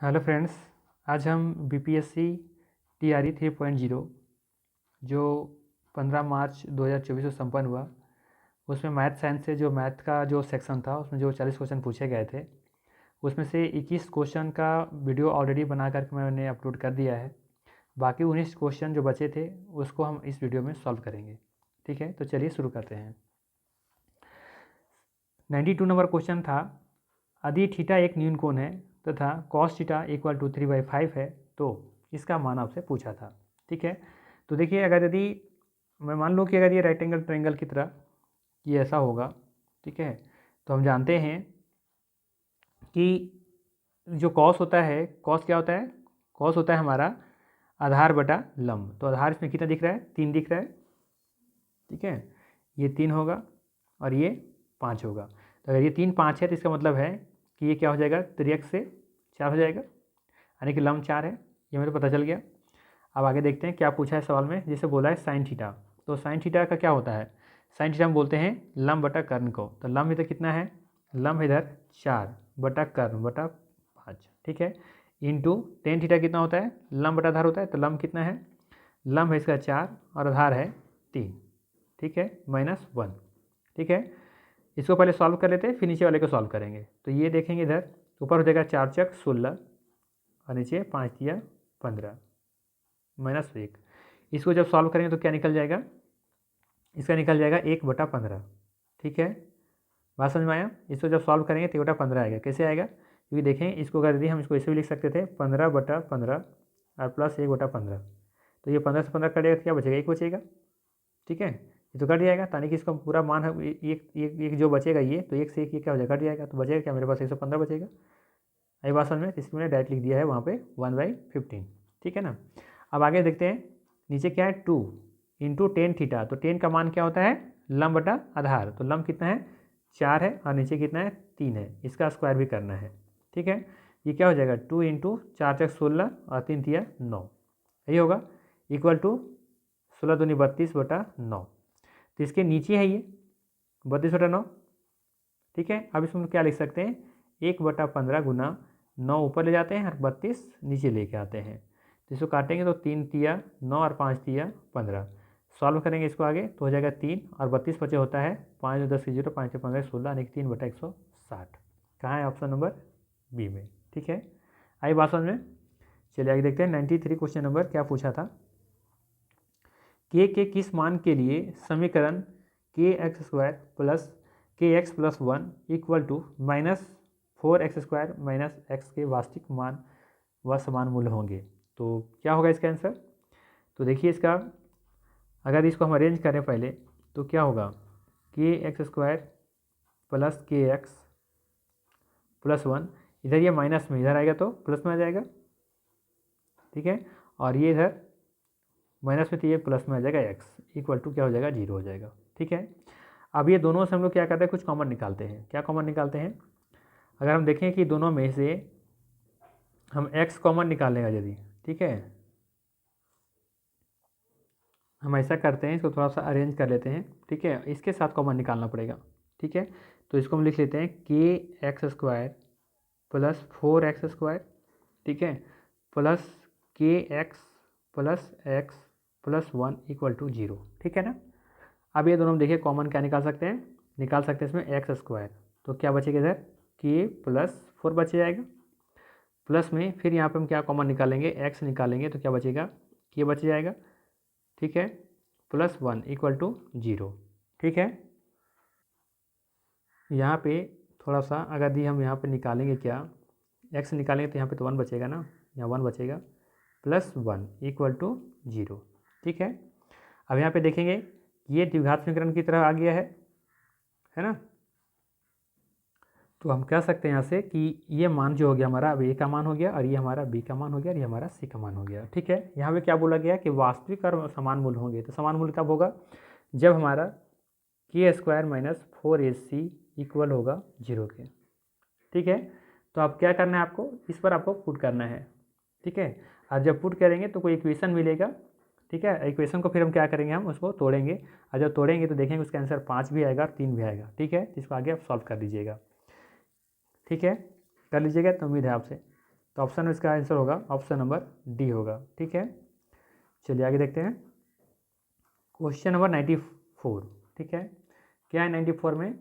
Hello friends, आज हम BPSC TRE 3.0 जो 15 मार्च 2024 को संपन्न हुआ, उसमें मैथ साइंस से जो मैथ का जो सेक्शन था उसमें जो 40 क्वेश्चन पूछे गए थे उसमें से 21 क्वेश्चन का वीडियो ऑलरेडी बना करके मैंने अपलोड कर दिया है। बाकी 19 क्वेश्चन जो बचे थे उसको हम इस वीडियो में सॉल्व करेंगे। ठीक है, तो चलिए शुरू करते हैं। 92 नंबर क्वेश्चन था, यदि थीटा एक न्यून कोण है तथा कॉस थीटा इक्वल टू 3/5 है तो इसका मान आपसे पूछा था। ठीक है, तो देखिए, अगर यदि मैं मान लूँ कि अगर ये राइट एंगल ट्रायंगल की तरह ये ऐसा होगा, ठीक है, तो हम जानते हैं कि जो कॉस होता है, कॉस क्या होता है? कॉस होता है हमारा आधार बटा लंब। तो आधार इसमें कितना दिख रहा है? 3 दिख रहा है। ठीक है, ये 3 होगा और ये 5 होगा। तो अगर ये 3 5 है तो इसका मतलब है कि ये क्या हो जाएगा? 3x से 4 हो जाएगा, यानी कि लंब 4 है। ये मेरे को पता चल गया। अब आगे देखते हैं क्या पूछा है सवाल में। जैसे बोला है साइन थीटा, तो साइन थीटा का क्या होता है? साइन थीटा हम बोलते हैं लंब बटा कर्ण को। तो लंब इधर कितना है? लंब इधर 4 बटा कर्ण बटा 5। ठीक है, इंटू टेन थीटा कितना होता है? लंब बटा आधार होता है। तो लंब कितना है? लंब है इसका 4 और आधार है 3। ठीक है, -1। ठीक है, इसको पहले सॉल्व कर लेते हैं, फिर नीचे वाले को सॉल्व करेंगे। तो ये देखेंगे इधर ऊपर हो जाएगा 4 चक 16 और नीचे 5 दिया 15 -1। इसको जब सॉल्व करेंगे तो क्या निकल जाएगा? इसका निकल जाएगा 1/15। ठीक है, बात समझ में आया? इसको जब सॉल्व करेंगे तो 1/15 आएगा। कैसे आएगा? क्योंकि देखें, इसको कर दी हम, इसको ऐसे भी लिख सकते थे 15/15 और प्लस 1/15। तो ये 15 से 15 कटेगा तो क्या बचेगा? 1 बचेगा। ठीक है, ये तो कट जाएगा, यानी कि इसका पूरा मान है एक जो बचेगा ये, तो 1 से 1 ये क्या हो जाएगा? कट जाएगा। तो बचेगा क्या मेरे पास? 115 बचेगा। आई बात समझ में? इसमें मैंने डायरेक्ट लिख दिया है वहाँ पे 1/15। ठीक है ना। अब आगे देखते हैं, नीचे क्या है? 2 इंटू टेन थीटा। तो टेन का मान क्या होता है? लंब बटा आधार। तो लंब कितना है? 4 है और नीचे कितना है? 3 है। इसका स्क्वायर भी करना है। ठीक है, ये क्या हो जाएगा? 2 इंटू 4 चक 16 और 3 तिया 9, यही होगा, इक्वल टू 16 दूनी 32/9। तो इसके नीचे है ये 32/9। ठीक है, अब इसमें क्या लिख सकते हैं? 1/15 गुना 9 ऊपर ले जाते हैं और 32 नीचे लेके आते हैं। तो इसको काटेंगे तो 3 तिया 9 और 5 तिया 15। सॉल्व करेंगे इसको आगे तो हो जाएगा 3 और 32 बचे होता है 5 10 की 0 5 15 16, यानी कि 3/160। कहाँ है? ऑप्शन नंबर बी में। ठीक है, आई बात समझ में? चलिए आगे देखते हैं 93 क्वेश्चन नंबर क्या पूछा था। के किस मान के लिए समीकरण kx² plus kx plus 1 equal to -4x² x के वास्तविक मान व समान मूल्य होंगे? तो क्या होगा इसका आंसर? तो देखिए, इसका अगर इसको हम अरेंज करें पहले तो क्या होगा? kx² प्लस kx प्लस 1, इधर ये माइनस में, इधर आएगा तो प्लस में आ जाएगा। ठीक है, और ये इधर माइनस में, तो ये प्लस में आ जाएगा x, इक्वल टू क्या हो जाएगा? 0 हो जाएगा। ठीक है, अब ये दोनों से हम लोग क्या करते हैं? कुछ कॉमन निकालते हैं। क्या कॉमन निकालते हैं? अगर हम देखें कि दोनों में से हम x कॉमन निकालेंगे यदि, ठीक है, हम ऐसा करते हैं, इसको थोड़ा सा अरेंज कर लेते हैं। ठीक है, इसके साथ कॉमन निकालना पड़ेगा। ठीक है, तो इसको हम लिख लेते हैं kx² प्लस 4x², ठीक है, plus kx plus x plus 1 equal to 0। ठीक है ना। अब ये दोनों हम देखिए कॉमन क्या निकाल सकते हैं? निकाल सकते हैं इसमें x²। तो क्या बचेगा इधर? k प्लस 4 बच जाएगा, प्लस में फिर यहाँ पे हम क्या कॉमन निकालेंगे? x निकालेंगे तो क्या बचेगा? k बच जाएगा। ठीक है, प्लस 1 इक्वल टू 0। ठीक है, यहाँ पे थोड़ा सा अगर दी हम यहाँ पे निकालेंगे, क्या x निकालेंगे तो यहाँ पे तो 1 बचेगा ना, यहाँ 1 बचेगा, प्लस 1 इक्वल टू 0। ठीक है, अब यहाँ पे देखेंगे ये द्विघात समीकरण की तरह आ गया है ना। तो हम कह सकते हैं यहाँ से कि ये मान जो हो गया हमारा, अब ए का मान हो गया और ये हमारा बी का मान हो गया और ये हमारा सी का मान हो गया। ठीक है, यहाँ पे क्या बोला गया कि वास्तविक और समान मूल्य होंगे। तो समान मूल्य कब होगा? जब हमारा k² माइनस 4ac इक्वल होगा 0 के। ठीक है, तो अब क्या करना है आपको? इस पर आपको पुट करना है। ठीक है, और जब पुट करेंगे तो कोई इक्वेशन मिलेगा। ठीक है, इक्वेशन को फिर हम क्या करेंगे? हम उसको तोड़ेंगे, और जब तोड़ेंगे तो देखेंगे उसका आंसर 5 भी आएगा और 3 भी आएगा। ठीक है, इसको आगे आप सॉल्व कर दीजिएगा। ठीक है, कर लीजिएगा, तो उम्मीद है आपसे। तो ऑप्शन में इसका आंसर होगा ऑप्शन नंबर डी होगा। ठीक है, चलिए आगे देखते हैं क्वेश्चन नंबर 94। ठीक है, क्या है 94 में?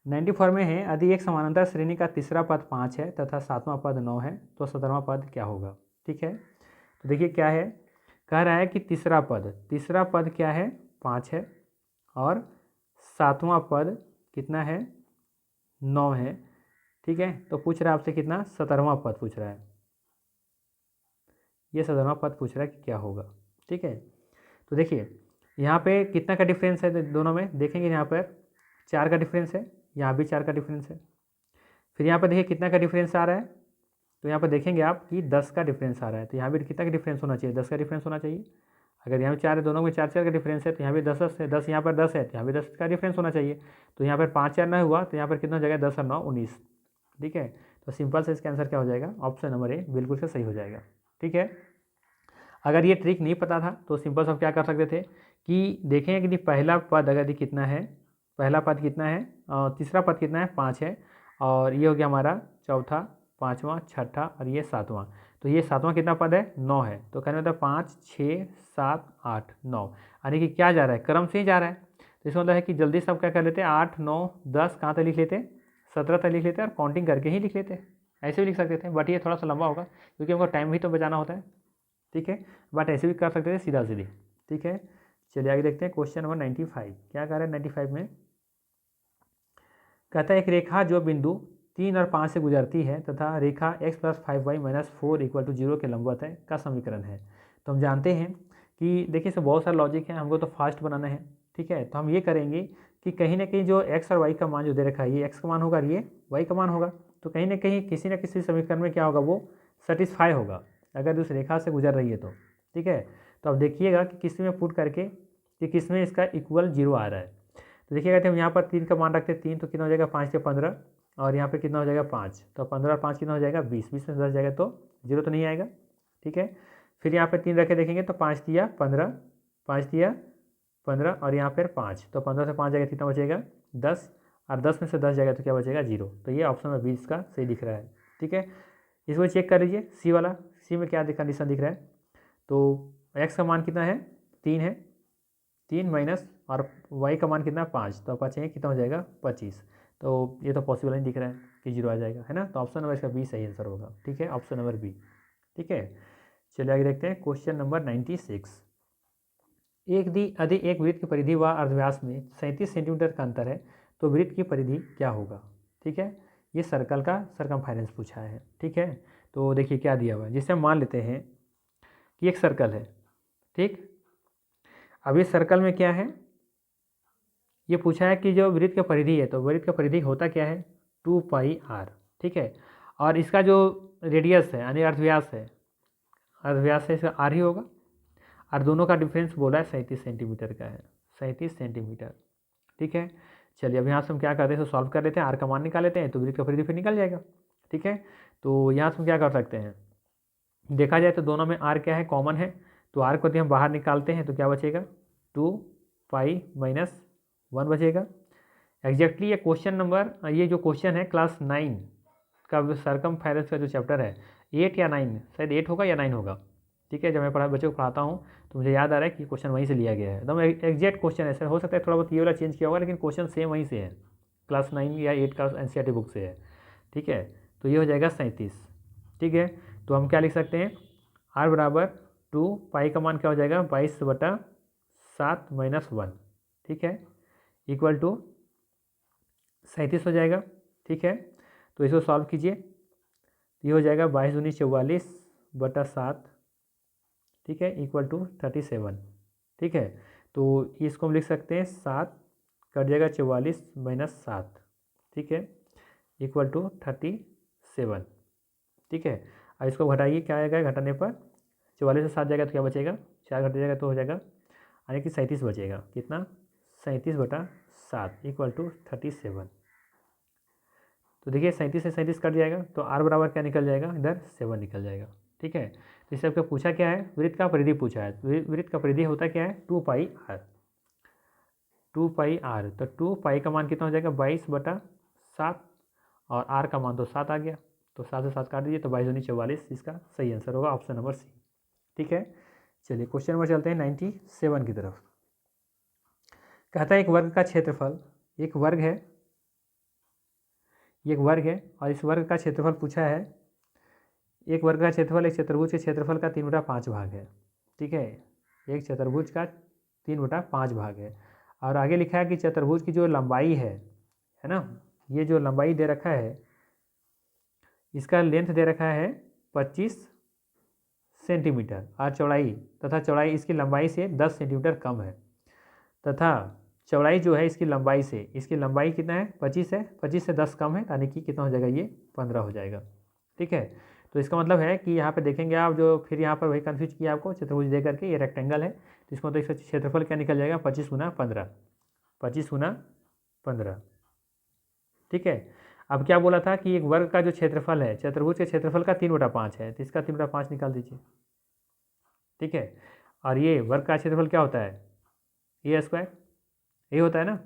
94 में है यदि एक समानांतर श्रेणी का तीसरा पद 5 है तथा सातवां पद 9 है तो 17वां पद क्या होगा? ठीक है, तो देखिए क्या है, कह रहा है कि तीसरा पद क्या है? 5 है और सातवां पद कितना है? 9 है। ठीक है, तो पूछ रहा है आपसे कितना? 17वां पद पूछ रहा है, ये 17वां पद पूछ रहा है कि क्या होगा। ठीक है, तो देखिए यहाँ पे कितना का डिफरेंस है दोनों में, देखेंगे यहाँ पर 4 का डिफरेंस है, यहाँ भी 4 का डिफरेंस है। फिर यहाँ पर देखिए कितना का डिफरेंस आ रहा है, तो यहाँ पर देखेंगे आप कि 10 का डिफरेंस आ रहा है, तो यहाँ भी कितना का डिफरेंस होना चाहिए? 10 का डिफरेंस होना चाहिए। अगर यहाँ पे 4 है, दोनों में 4 4 का डिफरेंस है, तो यहाँ भी 10 10 है, 10 यहाँ पर 10 है, तो यहाँ भी 10 का डिफरेंस होना चाहिए। तो यहाँ पर 5 4 9 हुआ, तो यहाँ पर कितना हो जाएगा? 10 और 9 19। ठीक है, तो सिंपल से इसका आंसर क्या हो जाएगा? ऑप्शन नंबर ए बिल्कुल से सही हो जाएगा। ठीक है, अगर ये ट्रिक नहीं पता था तो सिंपल से आप क्या कर सकते थे कि देखें कि पहला पद अगर कितना है, पहला पद कितना है, तीसरा पद कितना है? 5 है, और ये हो गया हमारा चौथा, पाँचवा, छठा और ये सातवां। तो ये सातवां कितना पद है? 9 है। तो कहने मतलब 5 6 7 8 9, यानी कि क्या जा रहा है? क्रम से ही जा रहा है। तो इसका मतलब है कि जल्दी सब क्या कर लेते हैं? 8 9 10 कहाँ तक लिख लेते? 17 तक लिख लेते और काउंटिंग करके ही लिख लेते। ऐसे भी लिख सकते थे, बट ये थोड़ा सा लंबा होगा क्योंकि हमको टाइम भी तो बचाना होता है। ठीक है, बट ऐसे भी कर सकते थे सीधा सीधी। ठीक है, चलिए आगे देखते हैं क्वेश्चन नंबर 95। क्या कह रहा है 95 में? कहता है एक रेखा जो बिंदु 3 और 5 से गुजरती है तथा रेखा x + 5y - 4 = 0 के लंबवत है का समीकरण है। तो हम जानते हैं कि देखिए इसमें बहुत सारा लॉजिक है, हमको तो फास्ट बनाना है। ठीक है, तो हम ये करेंगे कि कहीं ना कहीं जो x और y का मान जो दे रखा है, ये x का मान होगा और ये y का मान होगा, तो कहीं ना कहीं किसी न किसी समीकरण में क्या होगा? वो सेटिस्फाई होगा अगर उस रेखा से गुजर रही है तो। ठीक है, तो अब देखिएगा कि किस में पुट करके कि किस में इसका इक्वल 0 आ रहा है। तो देखिएगा कि हम यहाँ पर 3 का मान रखते हैं, 3 तो कितना हो जाएगा? 5 से 15, और यहाँ पे कितना हो जाएगा? 5, तो 15 और 5 कितना हो जाएगा? 20, 20 में 10 जाएगा तो 0 तो नहीं आएगा। ठीक है, फिर यहाँ पे 3 रखे देखेंगे तो 5 दिया 15, 5 दिया 15 और यहाँ पर 5, तो 15 से 5 जाएगा कितना बचेगा? 10, और 10 में से 10 जाएगा तो क्या बचेगा? 0। तो ये ऑप्शन में 20 का सही दिख रहा है। ठीक है, इसको चेक कर लीजिए सी वाला, सी में क्या कंडीशन दिख रहा है? तो एक्स का मान कितना है? 3 है, 3 माइनस और y का मान कितना? 5, तो बचेंगे कितना हो जाएगा? 25। तो ये तो पॉसिबल नहीं दिख रहा है कि 0 आ जाएगा, है ना? तो ऑप्शन नंबर इसका बी सही आंसर होगा। ठीक है, ऑप्शन नंबर बी। ठीक है, चलिए आगे देखते हैं क्वेश्चन नंबर 96। यदि एक वृत्त की परिधि व अर्धव्यास में 37 सेंटीमीटर का अंतर है तो वृत्त की परिधि क्या होगा? ठीक है, ये सर्कल का सरकमफेरेंस पूछा है। ठीक है, तो देखिए क्या दिया हुआ है, जिससे हम मान लेते हैं कि एक सर्कल है। ठीक, अब इस सर्कल में क्या है? ये पूछा है कि जो वृत्त की परिधि है, तो वृत्त की परिधि होता क्या है? 2πr। ठीक है, और इसका जो रेडियस है यानी अर्धव्यास है, अर्धव्यास है इसका r ही होगा, और दोनों का डिफरेंस बोला है 37 सेंटीमीटर का है, 37 सेंटीमीटर। ठीक है, चलिए अब यहाँ से हम क्या करते हैं? तो सॉल्व कर लेते हैं, r का मान निकाल लेते हैं तो वृत्त की परिधि फिर निकल जाएगा। ठीक है, तो यहाँ से हम क्या कर सकते हैं? देखा जाए तो दोनों में r क्या है? कॉमन है, तो r को यदि हम बाहर निकालते हैं तो क्या बचेगा? 2π - 1 बचेगा। एग्जैक्टली ये क्वेश्चन नंबर, ये जो क्वेश्चन है क्लास 9 का सरकमफेरेंस का जो चैप्टर है, 8 या 9, शायद 8 होगा या 9 होगा। ठीक है, जब मैं बच्चों को पढ़ाता हूँ तो मुझे याद आ रहा है कि क्वेश्चन वहीं से लिया गया है, एकदम एग्जैक्ट क्वेश्चन है। सर हो सकता है थोड़ा बहुत ये वाला चेंज किया होगा, लेकिन क्वेश्चन सेम वहीं से है, क्लास 9 या 8 का NCERT बुक से है। ठीक है, तो ये हो जाएगा 37। ठीक है, तो हम क्या लिख सकते हैं? r बराबर 2π का मान क्या हो जाएगा? 22/7 - 1। ठीक है, इक्वल टू 37 हो जाएगा। ठीक है, तो इसको सॉल्व कीजिए, ये हो जाएगा 22 दूनी 44/7। ठीक है, इक्वल टू 37। ठीक है, तो इसको हम लिख सकते हैं 7 कट जाएगा 44 - 7। ठीक है, इक्वल टू 37। ठीक है, अब इसको घटाइए, क्या आएगा? घटाने पर 44 से 7 जाएगा तो क्या बचेगा? 4 घट जाएगा तो हो जाएगा, यानी कि 37 बचेगा। कितना? 37/7 इक्वल टू 37। तो देखिए 37 से 37 कट जाएगा तो r बराबर क्या निकल जाएगा? इधर 7 निकल जाएगा। ठीक है, तो इससे आपको पूछा क्या है? वृत्त का परिधि पूछा है। वृत्त का परिधि होता क्या है? 2πr। 2πr, तो 2π का मान कितना हो जाएगा? 22/7, और r का मान तो 7 आ गया। तो 7 से 7 काट दीजिए तो 22 दूनी 44, इसका सही आंसर होगा ऑप्शन नंबर सी। ठीक है, चलिए क्वेश्चन नंबर चलते हैं 97 की तरफ। कहता है एक वर्ग का क्षेत्रफल, एक वर्ग है, एक वर्ग है और इस वर्ग का क्षेत्रफल पूछा है। एक वर्ग का क्षेत्रफल एक चतुर्भुज के क्षेत्रफल का 3/5 भाग है। ठीक है, एक चतुर्भुज का 3/5 भाग है और आगे लिखा है कि चतुर्भुज की जो लंबाई है ना, ये जो लंबाई दे रखा है, इसका लेंथ दे रखा है 25 सेंटीमीटर और चौड़ाई तथा चौड़ाई इसकी लंबाई से 10 सेंटीमीटर कम है तथा चौड़ाई जो है इसकी लंबाई से, इसकी लंबाई कितना है 25 है, 25 से 10 कम है, यानी कि कितना हो जाएगा ये 15 हो जाएगा। ठीक है, तो इसका मतलब है कि यहाँ पे देखेंगे आप जो फिर यहाँ पर वही कन्फ्यूज किया आपको, चतुर्भुज दे करके ये रेक्टेंगल है तो इसको तो इसका क्षेत्रफल क्या निकल जाएगा 25 गुना 15, 25 गुना 15। ठीक है, अब क्या बोला था कि एक वर्ग का जो क्षेत्रफल है चतुर्भुज के क्षेत्रफल का 3/5 है तो इसका 3/5 निकाल दीजिए। ठीक है, और ये वर्ग का क्षेत्रफल क्या होता है ए स्क्वायर, ये होता है ना,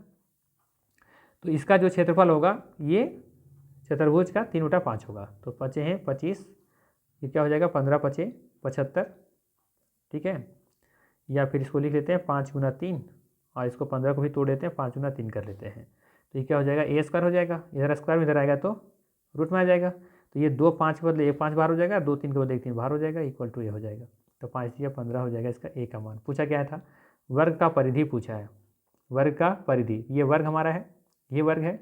तो इसका जो क्षेत्रफल होगा ये चतुर्भुज का 3/5 होगा। तो 5 हैं 25, ये क्या हो जाएगा 15 5 75। ठीक है, या फिर इसको लिख लेते हैं 5 गुना 3 और इसको 15 को भी तोड़ देते हैं, 5 गुना 3 कर लेते हैं तो ये क्या हो जाएगा ए स्क्वायर हो जाएगा, इधर स्क्वायर में इधर आएगा तो रूट में आ जाएगा, तो ये 2 5 के बदले 1 5 बाहर हो जाएगा, 2 3 के बदले 1 3 बाहर हो जाएगा, इक्वल टू ये हो जाएगा। तो 5 या 15 हो जाएगा इसका ए का मान। पूछा क्या था, वर्ग का परिधि पूछा है, वर्ग का परिधि, ये वर्ग हमारा है, ये वर्ग है।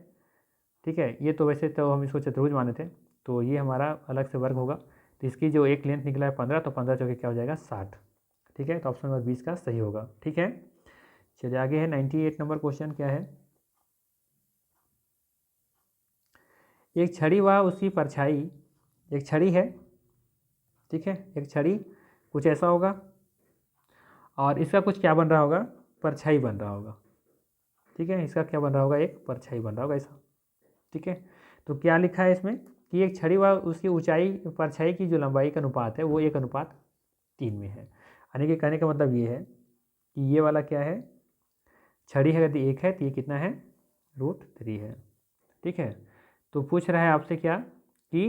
ठीक है, ये तो वैसे तो हम इसको चतुर्भुज माने थे तो ये हमारा अलग से वर्ग होगा, तो इसकी जो एक लेंथ निकला है 15, तो 15 चौके क्या हो जाएगा 60। ठीक है, तो ऑप्शन नंबर 20 का सही होगा। ठीक है, चलिए आगे है 98 नंबर क्वेश्चन क्या है। एक छड़ी व उसकी परछाई, एक छड़ी है, ठीक है, एक छड़ी कुछ ऐसा होगा और इसका कुछ क्या बन रहा होगा, परछाई बन रहा होगा। ठीक है, इसका क्या बन रहा होगा, एक परछाई बन रहा होगा ऐसा। ठीक है, तो क्या लिखा है इसमें कि एक छड़ी व उसकी ऊंचाई परछाई की जो लंबाई का अनुपात है वो 1:3 में है। यानी कि कहने का मतलब ये है कि ये वाला क्या है, छड़ी है यदि 1 है तो ये कितना है √3 है। ठीक है, तो पूछ रहा है आपसे क्या कि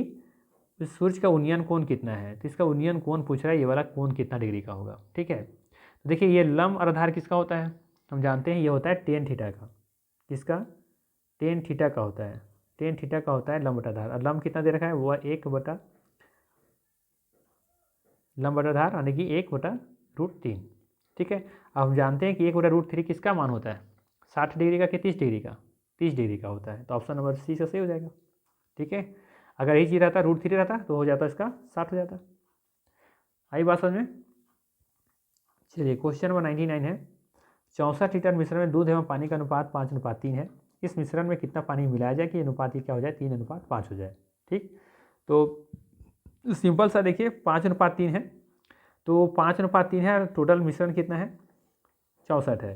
इस सूर्य का उन्नयन कोण कितना है, तो इसका उन्नयन कोण पूछ रहा है, ये वाला कोण कितना डिग्री का होगा। ठीक है, तो देखिए ये लंब आधार किसका होता है, हम जानते हैं ये होता है tan थीटा का, किसका tan थीटा का होता है, tan थीटा का होता है लंब आधार। और लंब कितना दे रखा है वह 1 लंब आधार यानी कि 1/√3। ठीक है, अब हम जानते हैं कि 1/√3 किसका मान होता है 60 डिग्री का कि 30 डिग्री का, 30 डिग्री का होता है, तो ऑप्शन नंबर सी से सही हो जाएगा। ठीक है, अगर यही चीज़ रहता √3 रहता तो हो जाता इसका 60 हो जाता। आई बात समझ में। चलिए क्वेश्चन नंबर 99 है, 64 लीटर मिश्रण में दूध एवं पानी का अनुपात 5:3 है, इस मिश्रण में कितना पानी मिलाया जाए कि अनुपात क्या हो जाए 3:5 हो जाए। ठीक, तो सिंपल सा देखिए 5:3 है, तो 5:3 है, टोटल मिश्रण कितना है 64 है,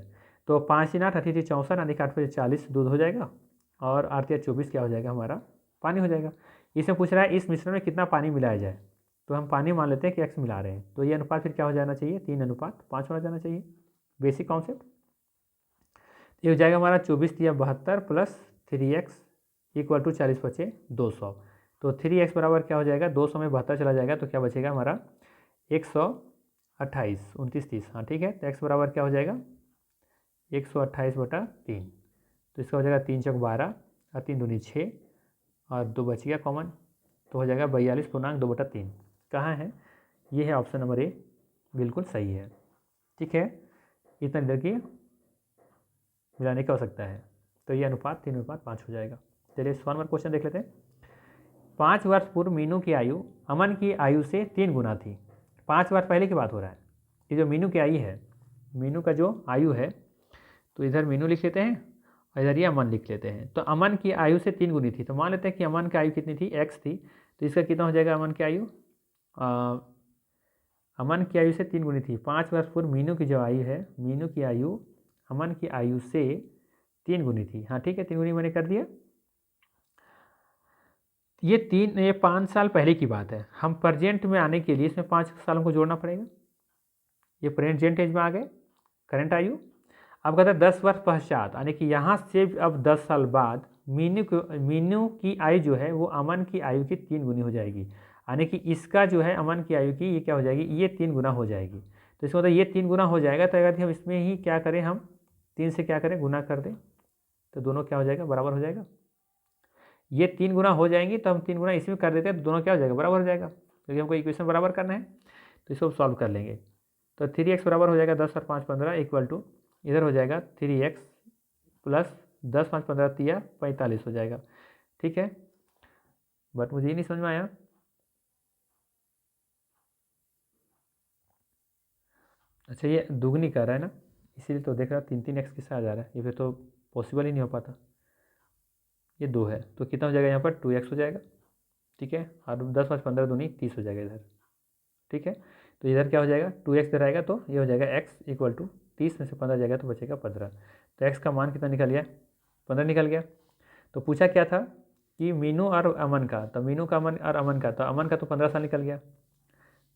तो 5 × 8 = 64, यानी कि 8 × 40 दूध हो जाएगा और 8 × 24 क्या हो जाएगा हमारा पानी हो जाएगा। इसमें पूछ रहा है इस मिश्रण में कितना पानी मिलाया जाए, तो हम पानी मान लेते हैं कि x मिला रहे हैं, तो ये अनुपात फिर क्या हो जाना चाहिए 3:5 होना जाना चाहिए, बेसिक कॉन्सेप्ट। ये हो जाएगा हमारा 24 × 72 + 3x = 40 × 200, तो 3x बराबर क्या हो जाएगा 200 में 72 चला जाएगा तो क्या बचेगा हमारा 128 29 30। हाँ ठीक है, तो x बराबर क्या हो जाएगा 128/3, तो इसका हो जाएगा 3 × 12 और 3 दूनी 6 और 2 बच गया कॉमन, तो हो जाएगा 42.2/3। कहाँ है, ये है ऑप्शन नंबर ए, बिल्कुल सही है। ठीक है, इतना लीटर की मिलाने की आवश्यकता है, तो ये अनुपात 3:5 हो जाएगा। चलिए 1 नंबर क्वेश्चन देख लेते हैं। 5 वर्ष पूर्व मीनू की आयु अमन की आयु से 3 गुना थी। 5 वर्ष पहले की बात हो रहा है, ये जो मीनू की आयु है, मीनू का जो आयु है, तो इधर मीनू लिख लेते हैं और इधर ये अमन लिख लेते हैं। तो अमन की आयु से 3 गुनी थी, तो मान लेते हैं कि अमन की आयु कितनी थी x थी, तो इसका कितना हो जाएगा अमन की आयु, अमन की आयु से 3 गुनी थी। 5 वर्ष पूर्व मीनू की जो आयु है, मीनू की आयु अमन की आयु से 3 गुनी थी। हाँ ठीक है, 3 गुनी मैंने कर दिया। ये 5 साल पहले की बात है, हम प्रेजेंट में आने के लिए इसमें 5 सालों को जोड़ना पड़ेगा। ये प्रेजेंट एज में आ गए, करंट आयु। अब कहते हैं 10 वर्ष पश्चात, यानी कि यहाँ से अब 10 साल बाद मीनू की आयु जो है वो अमन की आयु की 3 गुनी हो जाएगी, यानी कि इसका जो है अमन की आयु की ये क्या हो जाएगी, ये 3 गुना हो जाएगी। तो इसका मतलब ये 3 गुना हो जाएगा, तो अगर हम इसमें ही क्या करें, हम 3 से क्या करें, गुना कर दें, तो दोनों क्या हो जाएगा, बराबर हो जाएगा। ये 3 गुना हो जाएंगी तो हम 3 गुना इसमें कर देते हैं, तो दोनों क्या हो जाएगा, बराबर हो जाएगा, क्योंकि हमको इक्वेशन बराबर करना है। तो इसको सॉल्व कर लेंगे, तो 3x बराबर हो जाएगा 10 और 5 15 इक्वल टू, इधर हो जाएगा 3x प्लस 10 5 15 तिया 45 हो जाएगा। ठीक है, बट मुझे ये नहीं समझ में आया। अच्छा, ये दुगनी कर रहा है ना, इसीलिए तो देख रहा 3 3x किससे आ जा रहा है, ये फिर तो पॉसिबल ही नहीं हो पाता। ये 2 है तो कितना हो जाएगा, यहाँ पर 2x हो जाएगा। ठीक है, और 10 5 15 दूनी 30 हो जाएगा इधर। ठीक है, तो इधर क्या हो जाएगा, 2x इधर आएगा तो ये हो जाएगा x इक्वल टू 30 में से 15 जाएगा तो बचेगा 15। तो x का मान कितना निकल गया, 15 निकल गया। तो पूछा क्या था कि मीनू और अमन का, तो मीनू का अमन और अमन का, तो अमन का तो 15 साल निकल गया,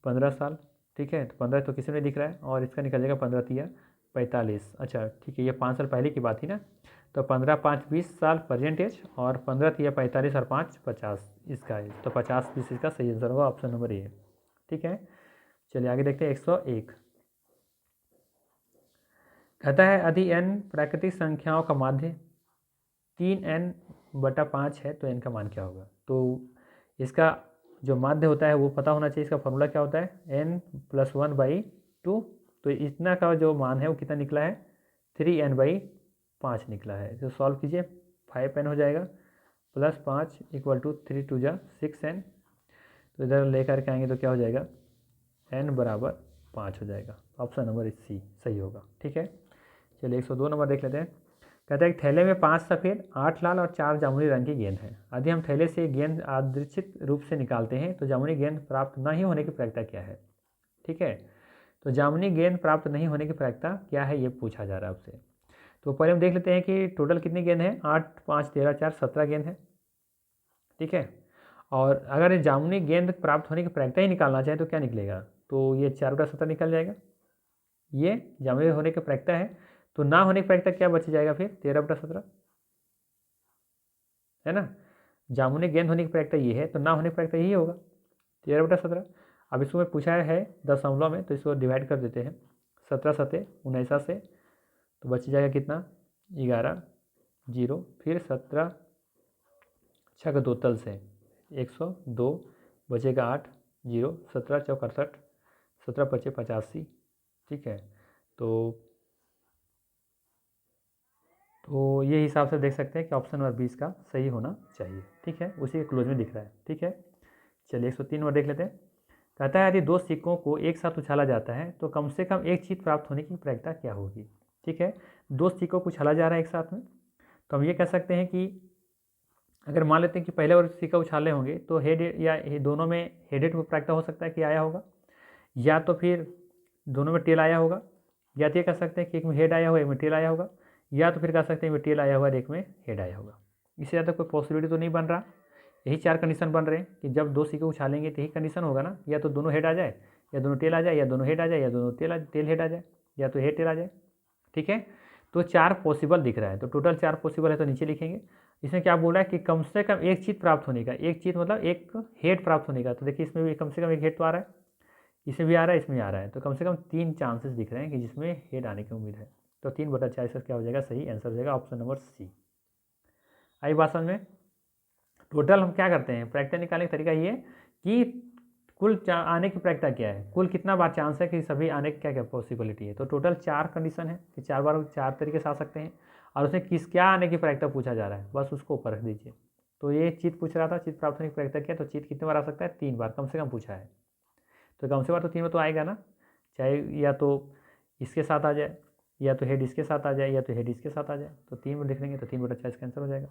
15 साल। ठीक है, तो 15 तो किसी में दिख रहा है, और इसका निकल जाएगा 15 तिया 45। अच्छा ठीक है, ये 5 साल पहले की बात थी ना, तो 15 5 20 साल प्रेजेंट एज, और 15 तिया 45 और 5 50 इसका एज, तो 50 20 इसका सही आंसर होगा, ऑप्शन नंबर ए। ठीक है, चलिए आगे देखते हैं 101। कहता है यदि n प्राकृतिक संख्याओं का माध्य 3n/5 है तो n का मान क्या होगा। तो इसका जो माध्य होता है वो पता होना चाहिए, इसका फॉर्मूला क्या होता है, n + 1/2। तो इतना का जो मान है वो कितना निकला है, 3n/5 निकला है। तो सॉल्व कीजिए, 5n हो जाएगा प्लस 5 इक्वल टू 3 2 जा 6n। तो इधर लेकर के आएंगे तो क्या हो जाएगा, n बराबर 5 हो जाएगा, ऑप्शन नंबर सी सही होगा। ठीक है, चलिए 102 नंबर देख लेते हैं। कहते हैं थैले में 5 सफ़ेद 8 लाल और 4 जामुनी रंग की गेंद है। यदि हम थैले से गेंद यादृच्छिक रूप से निकालते हैं तो जामुनी गेंद प्राप्त नहीं होने की प्रायिकता क्या है। ठीक है, तो जामुनी गेंद प्राप्त नहीं होने की प्रायिकता क्या है, ये पूछा जा रहा है आपसे। तो पहले हम देख लेते हैं कि टोटल कितनी गेंद है, 8 5 13 4 17 गेंद है। ठीक है, और अगर जामुनी गेंद प्राप्त होने की प्रायिकता ही निकालना चाहे तो क्या निकलेगा, तो ये 4/17 निकल जाएगा, ये जामुनी होने की प्रायिकता है। तो ना होने की प्रायिकता क्या बच जाएगा फिर, 13/17 है ना। जामुनी गेंद होने की प्रायिकता ये है, तो ना होने की प्रायिकता यही होगा, 13/17। अब इसको मैं पूछा है दशमलव में, तो इसको डिवाइड कर देते हैं, 17 7 19 से, तो बच जाएगा कितना, 11 0, फिर 17 6 2 तल से 102, बचेगा 8 0, 17 चौक 68, 17 पचे 85। ठीक है, तो ये हिसाब से देख सकते हैं कि ऑप्शन नंबर 20 का सही होना चाहिए। ठीक है, उसी के क्लोज में दिख रहा है। ठीक है, चलिए 103 नंबर देख लेते हैं। कहता है यदि 2 सिक्कों को एक साथ उछाला जाता है तो कम से कम एक चीज प्राप्त होने की प्रायिकता क्या होगी। ठीक है, 2 सिक्कों को उछाला जा रहा है एक साथ में, तो हम ये कह सकते हैं कि अगर मान लेते हैं कि पहले और सिक्का उछाले होंगे तो हेड या दोनों में हेडेड प्रायिकता हो सकता है कि आया होगा, या तो फिर दोनों में टेल आया होगा, या तो ये कह सकते हैं कि एक में हेड आया होगा एक में टेल आया होगा, या तो फिर कह सकते हैं एक में टेल आया होगा और एक में हेड आया होगा। इससे ज़्यादा कोई पॉसिबिलिटी तो नहीं बन रहा, यही 4 कंडीशन बन रहे हैं कि जब 2 सिक्के उछालेंगे तो यही कंडीशन होगा ना, या तो दोनों हेड आ जाए, या दोनों टेल आ जाए, या दोनों हेड आ जाए, या दोनों टेल हेड आ जाए, या तो हेड टेल आ जाए। ठीक है, तो 4 पॉसिबल दिख रहा है, तो टोटल 4 पॉसिबल है, तो नीचे लिखेंगे। इसमें क्या बोल रहा है कि कम से कम एक चीज़ प्राप्त होने का, एक चीज़ मतलब एक हेड प्राप्त होने का, तो देखिए इसमें भी कम से कम एक हेड तो आ रहा है, इसमें भी आ रहा है, इसमें भी आ रहा है, तो कम से कम 3 चांसेस दिख रहे हैं कि जिसमें हेड आने की उम्मीद है। तो 3/4 इसका क्या हो जाएगा, सही आंसर हो जाएगा ऑप्शन नंबर सी। आई बात समझ में। टोटल हम क्या करते हैं, प्रायिकता निकालने का तरीका ये कि कुल आने की प्रायिकता क्या है, कुल कितना बार चांस है कि सभी आने की क्या क्या पॉसिबिलिटी है। तो टोटल 4 कंडीशन है कि 4 बार 4 तरीके से आ सकते हैं, और उसमें क्या आने की प्रायिकता पूछा जा रहा है, बस उसको ऊपर रख दीजिए। तो ये चीज़ पूछ रहा था, चीज़ प्राप्त होने की प्रायिकता क्या है, तो चीज़ कितने बार आ सकता है, 3 बार कम से कम पूछा है, तो कम से बार तो 3 में तो आएगा ना, चाहे या तो इसके साथ आ जाए, या तो हेड इसके साथ आ जाए, या तो हेड इसके साथ आ जाए, तो 3 में लिख लेंगे तो 3/4 इसका आंसर हो जाएगा।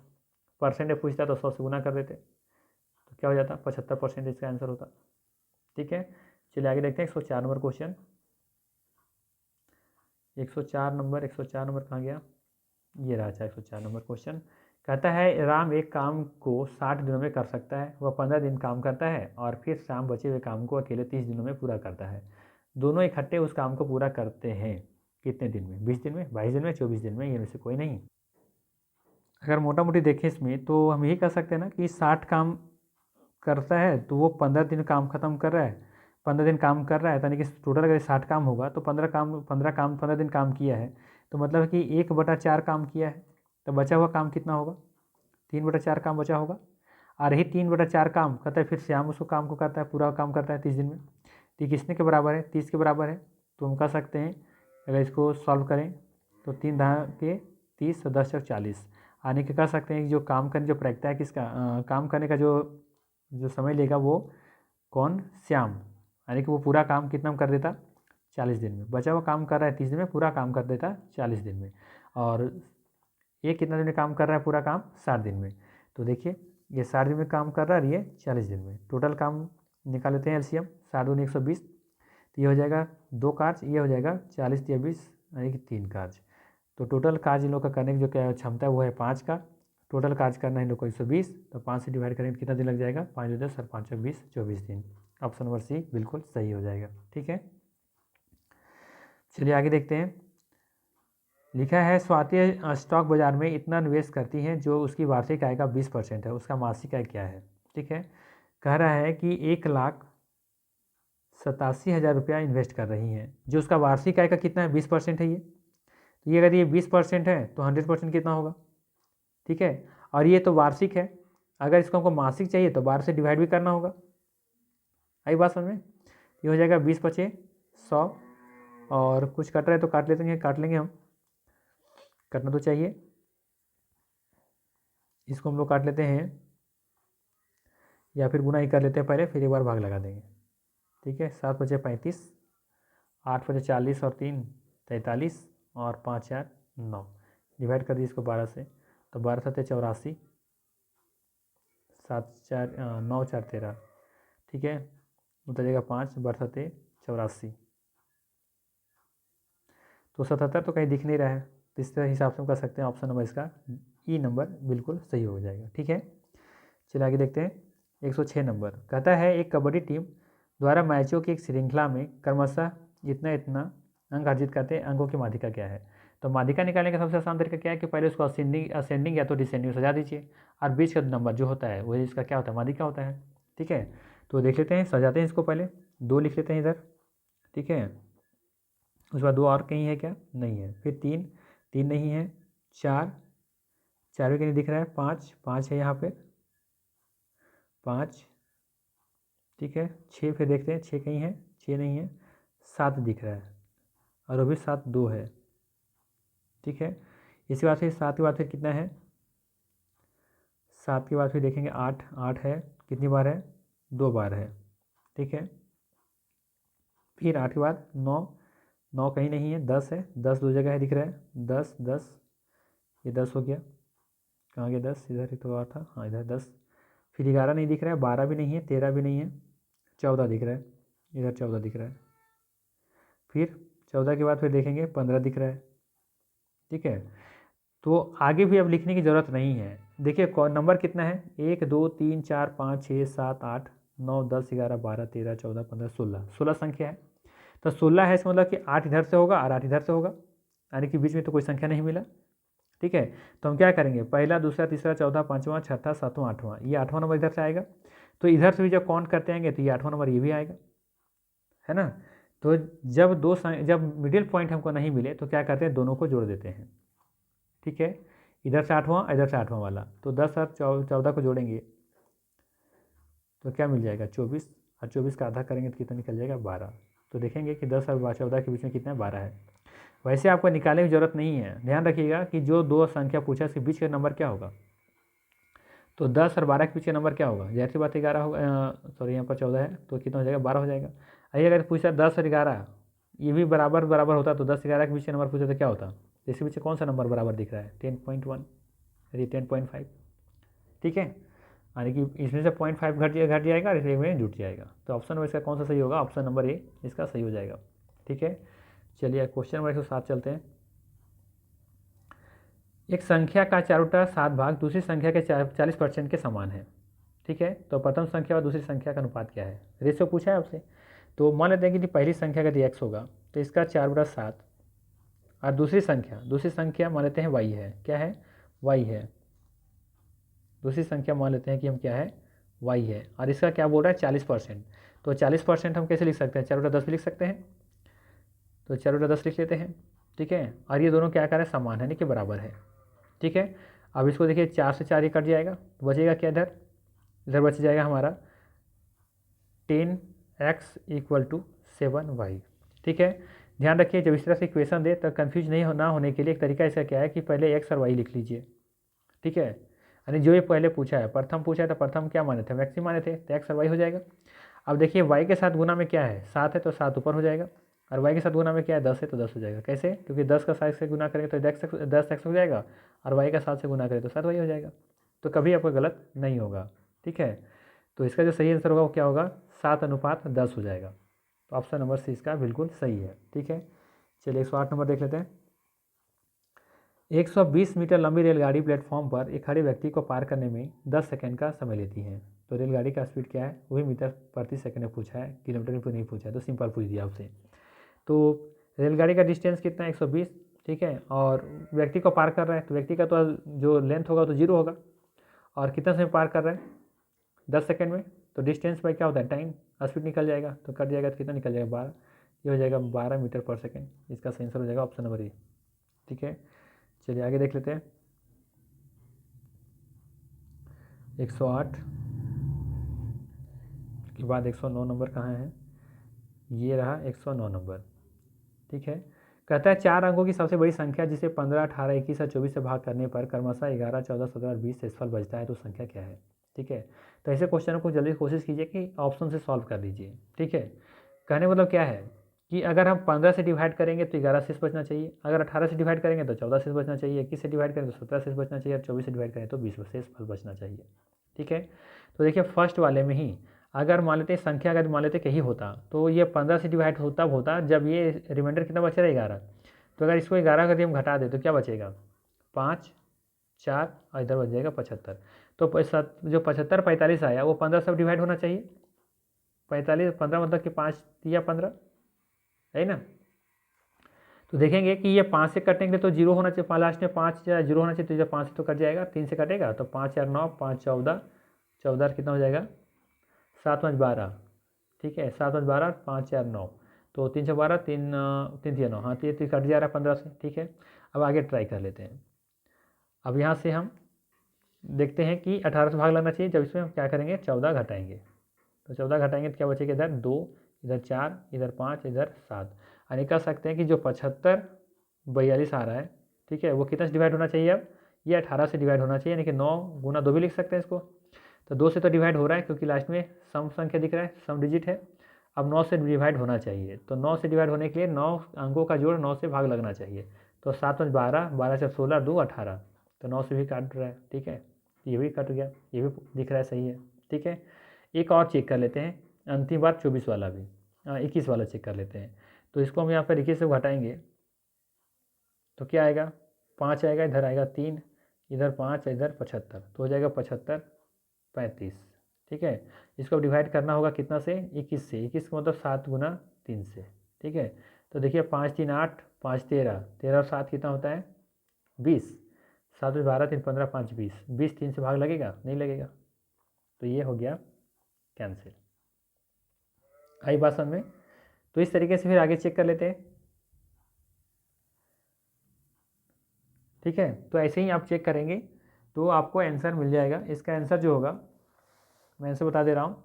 परसेंटेज पूछता तो 100 से गुना कर देते तो क्या हो जाता, 75% इसका आंसर होता। ठीक है, चलिए आगे देखते हैं 104 नंबर क्वेश्चन। 104 नंबर कहाँ गया, ये रहा। 104 नंबर क्वेश्चन कहता है राम एक काम को 60 दिनों में कर सकता है, वह 15 दिन काम करता है और फिर शाम बचे हुए काम को अकेले 30 दिनों में पूरा करता है। दोनों इकट्ठे उस काम को पूरा करते हैं कितने दिन में, 20 दिन में, 22 दिन में, 24 दिन में, ये में से कोई नहीं। अगर मोटा मोटी देखें इसमें तो हम यही कह सकते हैं ना कि 60 काम करता है तो वो 15 दिन काम ख़त्म कर रहा है, 15 दिन काम कर रहा है, यानी कि टोटल अगर 60 काम होगा तो 15 दिन काम किया है, तो मतलब है कि 1/4 काम किया है, तो बचा हुआ काम कितना होगा, 3/4 काम बचा होगा। और यही 3/4 काम करता है फिर श्याम उसको काम को करता है, पूरा काम करता है 30 दिन में, तो ये कितने के बराबर है, 30 के बराबर है। तो हम कह सकते हैं अगर इसको सॉल्व करें तो 3 दहा के 30 और 10 चौक 40, आने के कह सकते हैं कि जो काम करने जो प्रायिकता है किसका काम करने का जो समय लेगा वो कौन, श्याम, यानी कि वो पूरा काम कितना में कर देता, 40 दिन में। बचा हुआ काम कर रहा है 30 दिन में, पूरा काम कर देता 40 दिन में। और ये कितना दिन में काम कर रहा है पूरा काम, 60 दिन में। तो देखिए ये 60 दिन में काम कर रहा है और ये 40 दिन में। टोटल काम निकाल लेते हैं एलसीएम, 60 दूनी 120, तो ये हो जाएगा 2 कार्य, ये हो जाएगा 40 या 20 यानी कि 3 कार्य। तो टोटल कार्य इन लोग का करने की जो क्या क्षमता है वो है 5 का। टोटल कार्य करना है इन लोग को 120, तो 5 से डिवाइड करेंगे कितना दिन लग जाएगा, 5 10 और 5 20 24 दिन। ऑप्शन नंबर सी बिल्कुल सही हो जाएगा। ठीक है, चलिए आगे देखते हैं। लिखा है स्वाति स्टॉक बाजार में इतना निवेश करती है जो उसकी वार्षिक आय का 20% है, उसका मासिक आय क्या है। ठीक है, कह रहा है कि 1,87,000 रुपया इन्वेस्ट कर रही हैं, जो उसका वार्षिक आय का कितना है, 20% है ये। तो ये अगर ये 20% है तो 100% कितना होगा। ठीक है, और ये तो वार्षिक है, अगर इसको हमको मासिक चाहिए तो 12 से डिवाइड भी करना होगा। आई बात समझ में। ये हो जाएगा 20 × 100, और कुछ कट रहा है तो काट लेंगे हम, कटना तो चाहिए, इसको हम लोग काट लेते हैं या फिर गुना ही कर लेते हैं पहले, फिर एक बार भाग लगा देंगे। ठीक है, 7 × 5 = 35, 8 × 40 और 3 43 और 5 4 9, डिवाइड कर दिए इसको 12 से, तो 12 7 84, 7 4 9 4 13। ठीक है, उतर जाएगा 5, 12 7 84, तो 77 तो कहीं दिख नहीं रहा है, तो इस तरह हिसाब से हम कर सकते हैं ऑप्शन नंबर इसका ई नंबर बिल्कुल सही हो जाएगा। ठीक है, चलिए आगे देखते हैं। 106 नंबर कहता है एक कबड्डी टीम द्वारा मैचों की एक श्रृंखला में क्रमशः इतना इतना अंक अर्जित करते हैं, अंकों की माध्यिका क्या है। तो माध्यिका निकालने का सबसे आसान तरीका क्या है कि पहले उसको असेंडिंग या तो डिसेंडिंग सजा दीजिए, और बीच का नंबर जो होता है वही इसका क्या होता है, माध्यिका होता है। ठीक है, तो देख लेते हैं, सजाते हैं इसको, पहले 2 लिख लेते हैं इधर। ठीक है, उसके बाद 2 और कहीं है क्या, नहीं है, फिर 3 नहीं है, 4 भी कहीं दिख रहा है, 5 है यहाँ पे, 5। ठीक है, 6 फिर देखते हैं, 6 कहीं है, 6 नहीं है, 7 दिख रहा है, और वो भी 7 2 है। ठीक है, इसके बाद फिर 7 के बाद फिर कितना है, 7 के बाद फिर देखेंगे 8 है, कितनी बार है, 2 बार है। ठीक है, फिर 8 के बाद 9 कहीं नहीं है, 10 है, 10 2 जगह है दिख रहा है, 10 ये 10 हो गया, कहाँ गया 10, इधर ही तो और था, हाँ इधर 10। फिर 11 नहीं दिख रहा है, 12 भी नहीं है, 13 भी नहीं है, 14 दिख रहा है, इधर 14 दिख रहा है। फिर 14 के बाद फिर देखेंगे 15 दिख रहा है। ठीक है, तो आगे भी अब लिखने की ज़रूरत नहीं है। देखिए नंबर कितना है, 1 2 3 4 5 6 7 8 9 10 11 12 13 14 15 16 संख्या है। तो 16 है, इसका मतलब कि 8 इधर से होगा और 8 इधर से होगा, यानी कि बीच में तो कोई संख्या नहीं मिला। ठीक है, तो हम क्या करेंगे, पहला दूसरा तीसरा चौथा पाँचवां छठा सातवां आठवां, ये 8वां नंबर इधर से आएगा, तो इधर से भी जब काउंट करते आएंगे तो ये 8वां नंबर ये भी आएगा, है ना। तो जब मिडिल पॉइंट हमको नहीं मिले तो क्या करते हैं, दोनों को जोड़ देते हैं। ठीक है, इधर से 8वां इधर से 8वां वाला, तो 10 और 14 को जोड़ेंगे तो क्या मिल जाएगा, 24, और 24 का आधा करेंगे तो कितना निकल जाएगा, 12। तो देखेंगे कि 10 और 14 के बीच में कितना है, 12 है। वैसे आपको निकालने की ज़रूरत नहीं है, ध्यान रखिएगा कि जो 2 संख्या पूछा इसके बीच का नंबर क्या होगा, तो 10 और 12 के बीच का नंबर क्या होगा, जाहिर सी बात 11 होगा, सॉरी यहाँ पर 14 है तो कितना हो जाएगा, 12 हो जाएगा। अरे अगर पूछा 10 और 11 ये भी बराबर होता तो 10 11 के बीच का नंबर पूछा तो क्या होता, इसके पीछे कौन सा नंबर बराबर दिख रहा है, 10.1 यानी 10.5। ठीक है, यानी कि इसमें से 0.5 घट जाएगा और इसमें में जुट जाएगा, तो ऑप्शन नंबर इसका कौन सा सही होगा, ऑप्शन नंबर ए इसका सही हो जाएगा। ठीक है, चलिए क्वेश्चन नंबर 107 चलते हैं। एक संख्या का चारोटा 7 भाग दूसरी संख्या के 40% के समान है। ठीक है, तो प्रथम संख्या और दूसरी संख्या का अनुपात क्या है, रेशियो पूछा है आपसे। तो मान लेते हैं कि पहली संख्या का यदि x होगा तो इसका 4/7, और दूसरी संख्या मान लेते हैं y है, क्या है, y है, दूसरी संख्या मान लेते हैं कि हम क्या है, y है, और इसका क्या बोल रहा है 40%। तो 40% हम कैसे लिख सकते हैं, 4 बटा 10 भी लिख सकते हैं, तो 4 बटा 10 लिख लेते हैं, ठीक है। और ये दोनों क्या कर रहे हैं, समान है यानी कि बराबर है, ठीक है। अब इसको देखिए 4 से 4 ही कट जाएगा, तो बचेगा क्या, इधर इधर बच जाएगा हमारा 10x = 7y, ठीक है। ध्यान रखिए जब इस तरह से इक्वेशन दे तो कन्फ्यूज नहीं ना होने के लिए एक तरीका इसका क्या है कि पहले x और y लिख लीजिए, ठीक है। यानी जो ये पहले पूछा है, प्रथम पूछा है तो प्रथम क्या माने थे, मैक्सिम माने थे, तो x और y हो जाएगा। अब देखिए y के साथ गुना में क्या है, 7 है तो 7 ऊपर हो जाएगा, और y के साथ गुना में क्या है, 10 है तो 10 हो जाएगा। कैसे, क्योंकि 10 का 7 से गुना करेंगे तो 10x हो जाएगा, और y का 7 से गुना करें तो 7y हो जाएगा। तो कभी आपको गलत नहीं होगा, ठीक है। तो इसका जो सही आंसर होगा वो क्या होगा, 7:10 हो जाएगा। तो ऑप्शन नंबर सी इसका बिल्कुल सही है, ठीक है। चलिए 108 नंबर देख लेते हैं। 120 मीटर लंबी रेलगाड़ी प्लेटफॉर्म पर एक खड़े व्यक्ति को पार करने में 10 सेकंड का समय लेती है। तो रेलगाड़ी का स्पीड क्या है, वही मीटर प्रति सेकंड में पूछा है, किलोमीटर में नहीं पूछा है, तो सिंपल पूछ दिया आपसे। तो रेलगाड़ी का डिस्टेंस कितना है, 120, ठीक है, और व्यक्ति को पार कर रहा है, तो व्यक्ति का तो जो लेंथ होगा तो 0 होगा, और कितना समय पार कर रहा है, 10 सेकंड में। तो डिस्टेंस बाई क्या होता है, टाइम, स्पीड निकल जाएगा, तो कट जाएगा तो कितना निकल जाएगा, 12, ये हो जाएगा 12 मीटर पर सेकंड। इसका सही आंसर हो जाएगा ऑप्शन नंबर ए, ठीक है। चलिए आगे देख लेते हैं। 108 के बाद 109 नंबर कहाँ है, ये रहा 109 नंबर, ठीक है। कहता है 4 अंकों की सबसे बड़ी संख्या जिसे 15, 18, 21 और 24 से भाग करने पर क्रमशः 11, 14, 17 और 20 शेषफल बचता है, तो संख्या क्या है, ठीक है। तो ऐसे क्वेश्चन को जल्दी कोशिश कीजिए कि ऑप्शन से सॉल्व कर लीजिए, ठीक है। कहने मतलब क्या है कि अगर हम 15 से डिवाइड करेंगे तो 11 शेष बचना चाहिए, अगर 18 से डिवाइड करेंगे तो 14 शेष बचना चाहिए, 21 से डिवाइड करें तो 17 शेष बचना चाहिए, और 24 से डिवाइड करें तो 20 शेषफल बचना चाहिए, ठीक है। तो देखिए फर्स्ट वाले में ही अगर मान लेते संख्या, अगर मान लेते कहीं होता तो ये 15 से डिवाइड तब होता जब ये रिमाइंडर कितना बचा रहा, 11। तो अगर इसको 11 कर हम घटा दें तो क्या बचेगा, 5, 4 और इधर बच जाएगा 75। तो जो 75 45 आया वो 15 से डिवाइड होना चाहिए, 45 15 मतलब कि 5 या 15 है ना। तो देखेंगे कि ये 5 से कटेंगे तो 0 होना चाहिए, लास्ट में 5 या 0 होना चाहिए, तो जब 5 से तो कट जाएगा, 3 से कटेगा तो 5 4 9, 5 14, 14 कितना हो जाएगा, 7 5 12, ठीक है, 7 5 12, 5 4 9, तो 3 6 12, 3 3 3 9, हाँ तो ये कट जा रहा है 15 से, ठीक है। अब आगे ट्राई कर लेते हैं। अब यहाँ से हम देखते हैं कि 18 से भाग लगना चाहिए, जब इसमें हम क्या करेंगे, 14 घटाएंगे, तो 14 घटाएंगे तो क्या बचेगा, इधर 2, इधर 4, इधर 5, इधर 7, यानी कह सकते हैं कि जो 75 42 आ रहा है, ठीक है, वो कितना से डिवाइड होना चाहिए, अब ये 18 से डिवाइड होना चाहिए, यानी कि 9 गुना 2 भी लिख सकते हैं इसको। तो 2 से तो डिवाइड हो रहा है क्योंकि लास्ट में सम संख्या दिख रहा है, सम डिजिट है। अब 9 से डिवाइड होना चाहिए, तो 9 से डिवाइड होने के लिए 9 अंकों का जोड़ 9 से भाग लगना चाहिए। तो 7 5 12, 12 से 16, 2 18, तो 9 से भी काट रहा है, ठीक है, ये भी कट गया, ये भी दिख रहा है, सही है, ठीक है। एक और चेक कर लेते हैं, अंतिम बार 24 वाला भी, 21 वाला चेक कर लेते हैं। तो इसको हम यहाँ पर 21 से घटाएंगे तो क्या आएगा, 5 आएगा, इधर आएगा 3, इधर 5, इधर 75, तो हो जाएगा 75 35, ठीक है। इसको अब डिवाइड करना होगा कितना से, 21 से, 21 का मतलब 7 गुना 3 से, ठीक है। तो देखिए 5 3 8, 5 13, 13 और 7 कितना होता है, 20, 7 12 3 15 5 20, 20 3 से भाग लगेगा, नहीं लगेगा, तो ये हो गया कैंसिल। आई बात समझ में। तो इस तरीके से फिर आगे चेक कर लेते हैं, ठीक है। तो ऐसे ही आप चेक करेंगे तो आपको आंसर मिल जाएगा। इसका आंसर जो होगा मैं आंसर बता दे रहा हूँ,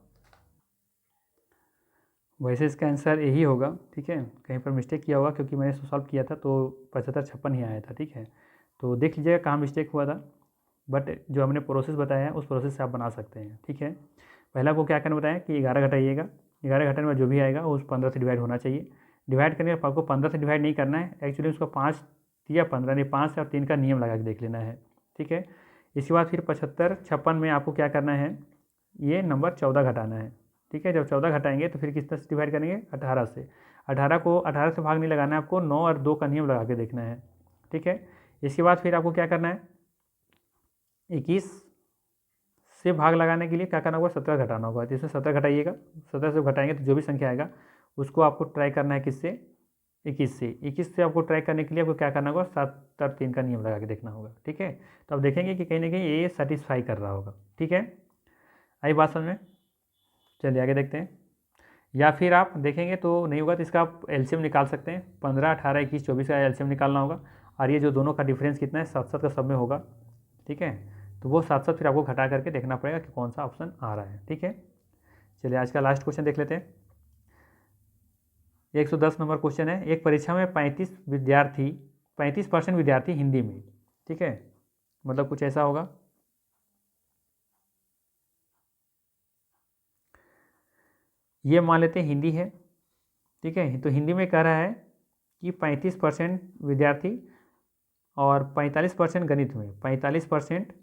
वैसे इसका आंसर यही होगा, ठीक है। कहीं पर मिस्टेक किया होगा क्योंकि मैंने सॉल्व किया था तो 75 56 ही आया था, ठीक है। तो देख लीजिएगा कहाँ मिस्टेक हुआ था, बट जो हमने प्रोसेस बताया है उस प्रोसेस से आप बना सकते हैं, ठीक है। पहले आपको क्या करना बताया कि 11 घटाइएगा, 11 घटाने में जो भी आएगा उस 15 से डिवाइड होना चाहिए। डिवाइड करने पर आपको 15 से डिवाइड नहीं करना है, एक्चुअली उसको 5 या 15 नहीं, 5 और 3 का नियम लगा के देख लेना है, ठीक है। इसके बाद फिर 75 56 में आपको क्या करना है, ये नंबर 14 घटाना है, ठीक है। जब 14 घटाएंगे तो फिर किस तरह से डिवाइड करेंगे, 18 से। 18 को 18 से भाग नहीं लगाना है आपको, 9 और 2 का नियम लगा के देखना है, ठीक है। इसके बाद फिर आपको क्या करना है, 21 से भाग लगाने के लिए क्या करना होगा, 17 घटाना होगा, जिसमें 17 घटाइएगा, 17 से घटाएंगे तो जो भी संख्या आएगा उसको आपको ट्राई करना है किससे, 21 से 21 से आपको ट्रैक करने के लिए आपको क्या करना होगा, 7-3 का नियम लगा के देखना होगा। ठीक है, तो अब देखेंगे कि कहीं ना कहीं ये सेटिस्फाई कर रहा होगा। ठीक है, आई बात समझ में? चलिए आगे देखते हैं। या फिर आप देखेंगे तो नहीं होगा तो इसका आप एलसीएम निकाल सकते हैं। 15, 18, 21, 24 का एलसीएम निकालना होगा। और ये जो दोनों का डिफरेंस कितना है, 7-7 का सब में होगा। ठीक है, तो वो 7-7 फिर आपको घटा करके देखना पड़ेगा कि कौन सा ऑप्शन आ रहा है। ठीक है, चलिए आज का लास्ट क्वेश्चन देख लेते हैं। 110 नंबर क्वेश्चन है। एक परीक्षा में 35% विद्यार्थी हिंदी में। ठीक है, मतलब कुछ ऐसा होगा। ये मान लेते हैं हिंदी है। ठीक है, तो हिंदी में कह रहा है कि 35% विद्यार्थी और 45% गणित में, 45%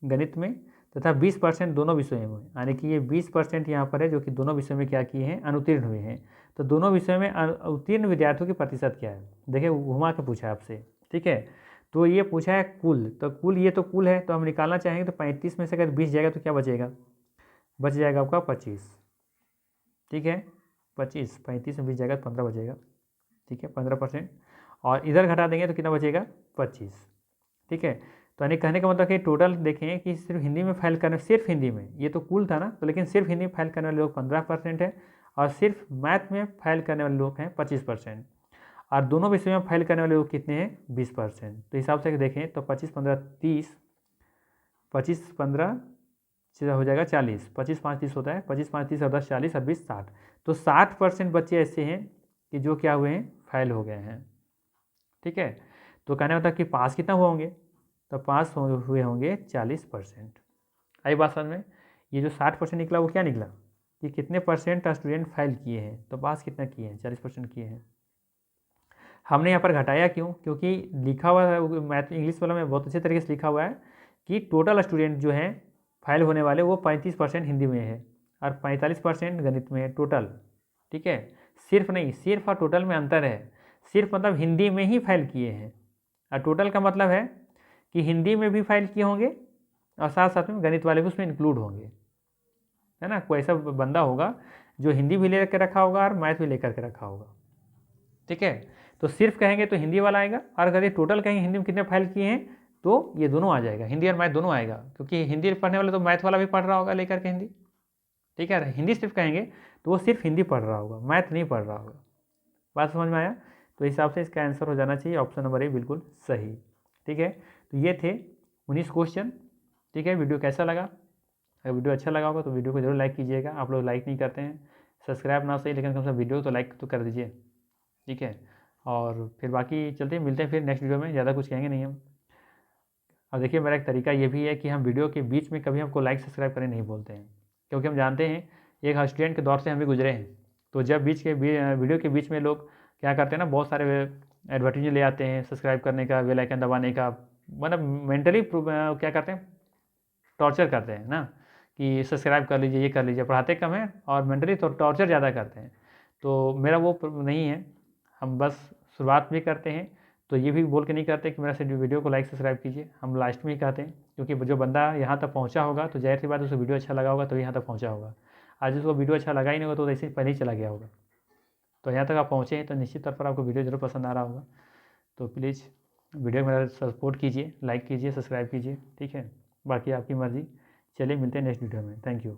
गणित में तथा 20% दोनों विषयों में, यानी कि ये 20% यहाँ पर है जो कि दोनों विषयों में क्या किए हैं, अनुत्तीर्ण हुए हैं। तो दोनों विषयों में उत्तीर्ण विद्यार्थियों की प्रतिशत क्या है, देखिए घुमा के पूछा है आपसे। ठीक है, तो ये पूछा है कुल, तो कुल ये तो कुल है, तो हम निकालना चाहेंगे तो 35 में से अगर 20 जाएगा तो क्या बचेगा, बच जाएगा आपका 25। ठीक है, 25, 35 में 20 जाएगा तो 15 बचेगा। ठीक है, 15%, और इधर घटा देंगे तो कितना बचेगा, 25। ठीक है, तो यानी कहने का मतलब कि टोटल देखें कि सिर्फ हिंदी में फाइल करने, सिर्फ हिंदी में, ये तो कुल था ना, तो लेकिन सिर्फ हिंदी में फाइल करने वाले लोग 15% है, और सिर्फ मैथ में फाइल करने वाले लोग हैं 25%, और दोनों विषयों में फाइल करने वाले लोग कितने हैं, 20%। तो हिसाब से देखें तो 25, 15, 30, 25, 15 हो जाएगा 40, 25, 5, 30 होता है, 25, 5, 30 और 10, 40 और 20, 60। तो 60% बच्चे ऐसे हैं कि जो क्या हुए हैं, फाइल हो गए हैं। ठीक है, तो कहने मतलब कि पास कितना हुए होंगे, तो पास हुए होंगे 40%। आई बात समझ में? ये जो 60% निकला वो क्या निकला कि कितने परसेंट स्टूडेंट फाइल किए हैं, तो पास कितना किए हैं, 40% किए हैं। हमने यहाँ पर घटाया क्यों, क्योंकि लिखा हुआ है मैथ इंग्लिश वाला में बहुत अच्छे तरीके से लिखा हुआ है कि टोटल स्टूडेंट जो हैं फाइल होने वाले वो 35% हिंदी में है और 45% गणित में है टोटल। ठीक है, सिर्फ नहीं, सिर्फ और टोटल में अंतर है। सिर्फ मतलब हिंदी में ही फाइल किए हैं, और टोटल का मतलब है कि हिंदी में भी फाइल किए होंगे और साथ साथ में गणित वाले भी उसमें इंक्लूड होंगे, है ना। कोई ऐसा बंदा होगा जो हिंदी भी लेकर रखा होगा और मैथ भी लेकर के रखा होगा। ठीक है, तो सिर्फ कहेंगे तो हिंदी वाला आएगा, और अगर ये टोटल कहेंगे हिंदी में कितने फाइल किए हैं तो ये दोनों आ जाएगा, हिंदी और मैथ दोनों आएगा, क्योंकि हिंदी पढ़ने वाले तो मैथ वाला भी पढ़ रहा होगा लेकर के हिंदी। ठीक है, हिंदी सिर्फ कहेंगे तो वो सिर्फ हिंदी पढ़ रहा होगा, मैथ नहीं पढ़ रहा होगा। बात समझ में आया? तो इस हिसाब से इसका आंसर हो जाना चाहिए ऑप्शन नंबर ए बिल्कुल सही। ठीक है, तो ये थे 19 क्वेश्चन। ठीक है, वीडियो कैसा लगा? अगर वीडियो अच्छा लगा होगा तो वीडियो को जरूर लाइक कीजिएगा। आप लोग लाइक नहीं करते हैं, सब्सक्राइब ना सही लेकिन कम से कम वीडियो तो लाइक तो कर दीजिए। ठीक है, और फिर बाकी चलते हैं, मिलते हैं फिर नेक्स्ट वीडियो में। ज़्यादा कुछ कहेंगे नहीं हम। अब देखिए मेरा एक तरीका ये भी है कि हम वीडियो के बीच में कभी हमको लाइक सब्सक्राइब करने नहीं बोलते हैं, क्योंकि हम जानते हैं एक स्टूडेंट के दौर से हम भी गुजरे हैं। तो जब वीडियो के बीच में लोग क्या करते हैं ना, बहुत सारे एडवर्टीज ले आते हैं सब्सक्राइब करने का, बेल आइकन दबाने का, मतलब मेंटली क्या करते हैं, टॉर्चर करते हैं ना कि सब्सक्राइब कर लीजिए, ये कर लीजिए। पढ़ाते कम है और मेंटली तो टॉर्चर ज़्यादा करते हैं। तो मेरा वो नहीं है, हम बस शुरुआत भी करते हैं तो ये भी बोल के नहीं करते कि मेरा से वीडियो को लाइक सब्सक्राइब कीजिए, हम लास्ट में ही कहते हैं, क्योंकि जो बंदा यहाँ तक पहुँचा होगा तो जाहिर सी बात उसको वीडियो अच्छा लगा होगा तो यहाँ तक पहुँचा होगा। आज उसको वीडियो अच्छा लगा ही नहीं होगा तो ऐसे ही पहले ही चला गया होगा। तो यहाँ तक आप पहुँचे हैं तो निश्चित तौर पर आपको वीडियो जरूर पसंद आ रहा होगा। तो प्लीज़ वीडियो मेरा सपोर्ट कीजिए, लाइक कीजिए, सब्सक्राइब कीजिए। ठीक है, बाकी आपकी मर्ज़ी। चलिए मिलते हैं नेक्स्ट वीडियो में। Thank you.